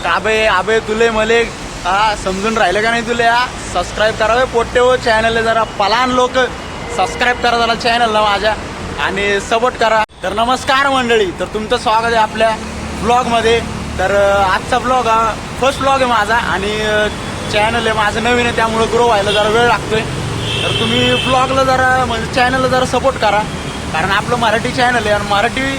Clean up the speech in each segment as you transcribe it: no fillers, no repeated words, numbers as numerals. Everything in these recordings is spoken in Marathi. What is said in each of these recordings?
काबे आबे तुले मले समजून राहिलं का नाही तुले? सबस्क्राईब करावे पोट्टे हो चॅनलला, जरा पलान लोक सबस्क्राईब करा जरा चॅनलला माझ्या आणि सपोर्ट करा. तर नमस्कार मंडळी, तर तुमचं स्वागत आहे आपल्या ब्लॉगमध्ये. तर आजचा ब्लॉग हा फर्स्ट ब्लॉग आहे माझा आणि चॅनल आहे माझं नवीन आहे, त्यामुळे ग्रो व्हायला जरा वेळ लागतोय. तर तुम्ही ब्लॉगला जरा म्हणजे चॅनलला जरा सपोर्ट करा, कारण आपलं मराठी चॅनल आहे आणि मराठी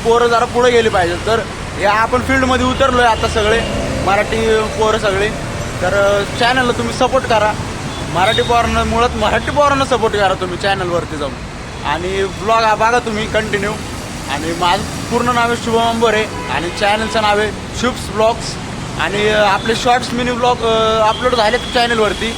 पोरं जरा पुढे गेली पाहिजे. तर या आपण फील्डमध्ये उतरलो आहे आता सगळे मराठी पोरं सगळे. तर चॅनलला तुम्ही सपोर्ट करा, मराठी पोरांना मुळात मराठी पोरांना सपोर्ट करा तुम्ही चॅनलवरती जाऊन आणि ब्लॉग हा बघा तुम्ही कंटिन्यू. आणि माझं पूर्ण नाव आहे शुभम अंबोरे आणि चॅनलचं नाव आहे शुभ्स ब्लॉग्स. आणि आपले शॉर्ट्स मिनी ब्लॉग अपलोड झाले चॅनलवरती,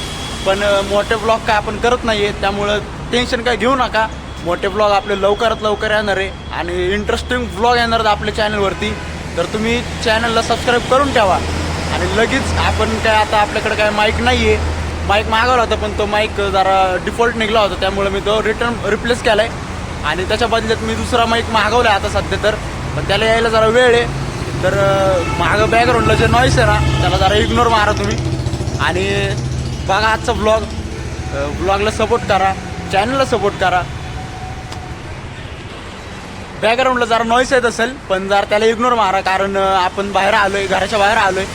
पण मोठे ब्लॉग काय आपण करत नाही आहे, त्यामुळं टेन्शन काय घेऊ नका. मोठे ब्लॉग आपले लवकरात लवकर येणार आहे आणि इंटरेस्टिंग ब्लॉग येणार आहेत आपल्या चॅनलवरती. तर तुम्ही चॅनलला सबस्क्राईब करून ठेवा. आणि लगेच आपण काय आता आपल्याकडे काय माईक नाही आहे, माईक मागवला होता पण तो माईक जरा डिफॉल्ट निघला होता, त्यामुळे मी तो रिप्लेस केला आहे आणि त्याच्या बदल्यात मी दुसरा माईक मागवला आहे आता सध्या. तर पण त्याला यायला जरा वेळ आहे. तर मागं बॅकग्राऊंडला जे नॉईस आहे ना त्याला जरा इग्नोर मारा तुम्ही आणि बघा आजचा ब्लॉगला सपोर्ट करा, चॅनलला सपोर्ट करा. बॅकग्राऊंडला जरा नॉईस येत असेल पण जरा त्याला इग्नोर मारा, कारण आपण बाहेर आलो आहे, घराच्या बाहेर आलो आहे.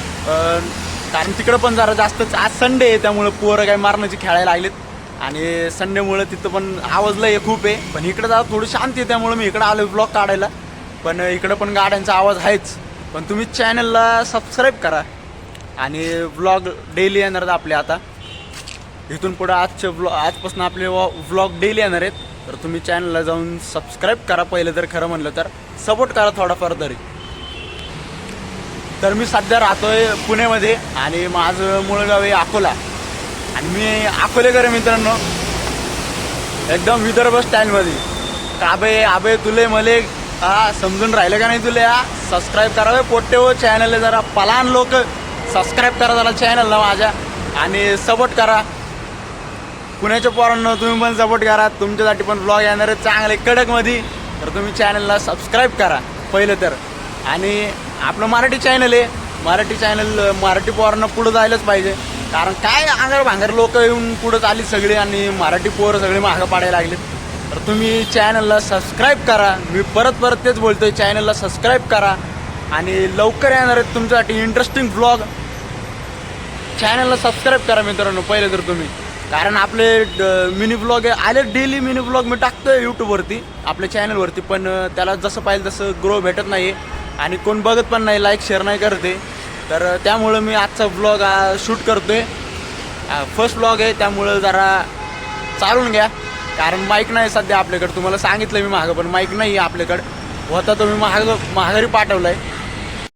कारण तिकडं पण जरा जास्तच आज संडे आहे, त्यामुळं पोरं काय मारण्याची खेळायला लागलेत आणि संडेमुळं तिथं पण आवाज लय खूप आहे. पण इकडं जरा थोडी शांती आहे, त्यामुळे मी इकडं आलो ब्लॉग काढायला. पण इकडं पण गाड्यांचा आवाज आहेच. पण तुम्ही चॅनलला सबस्क्राईब करा आणि व्लॉग डेली येणार आहेत आपले. आता इथून पुढं आजपासून आपले व्लॉग डेली येणार आहेत. तर तुम्ही चॅनलला जाऊन सबस्क्राईब करा पहिलं, तर खरं म्हणलं तर सपोर्ट करा थोडाफार तरी. तर मी सध्या राहतोय पुण्यामध्ये आणि माझं मूळ गाव आहे अकोला आणि मी अकोलेकर आहे मित्रांनो, एकदम विदर्भ स्टाईलमध्ये. काबे आबे तुले मले समजून राहिलं का नाही तुले? सबस्क्राईब करावे पोट्टे हो चॅनलला, जरा पलान लोक सबस्क्राईब करा जरा चॅनलला माझ्या आणि सपोर्ट करा. पुण्याच्या पोरांना तुम्ही पण सपोर्ट करा, तुमच्यासाठी पण ब्लॉग येणार आहे चांगले कडकमध्ये. तर तुम्ही चॅनलला सबस्क्राईब करा पहिलं तर. आणि आपलं मराठी चॅनल आहे, मराठी पोरांना पुढं जायलाच पाहिजे, कारण काय आंगर भांगर लोक येऊन पुढं चालली सगळी आणि मराठी पोरं सगळे मागं पाडायला लागलेत. तर तुम्ही चॅनलला सबस्क्राईब करा, मी परत तेच बोलतोय, चॅनलला सबस्क्राईब करा आणि लवकर येणार आहेत तुमच्यासाठी इंटरेस्टिंग ब्लॉग. चॅनलला सबस्क्राईब करा मित्रांनो पहिलं तर तुम्ही, कारण आपले मिनी ब्लॉग आले, डेली मिनी ब्लॉग मी टाकतोय यूट्यूबवरती आपल्या चॅनलवरती, पण त्याला जसं पाहिजे तसं ग्रो भेटत नाही आणि कोण बघत पण नाही, लाईक शेअर नाही करते. तर त्यामुळं मी आजचा ब्लॉग शूट करतोय, फर्स्ट ब्लॉग आहे, त्यामुळं जरा चालून घ्या. कारण माईक नाही सध्या आपल्याकडं, तुम्हाला सांगितलं मी मागं, पण माईक नाही आहे आपल्याकडं. होता तो मी माघारी पाठवला आहे.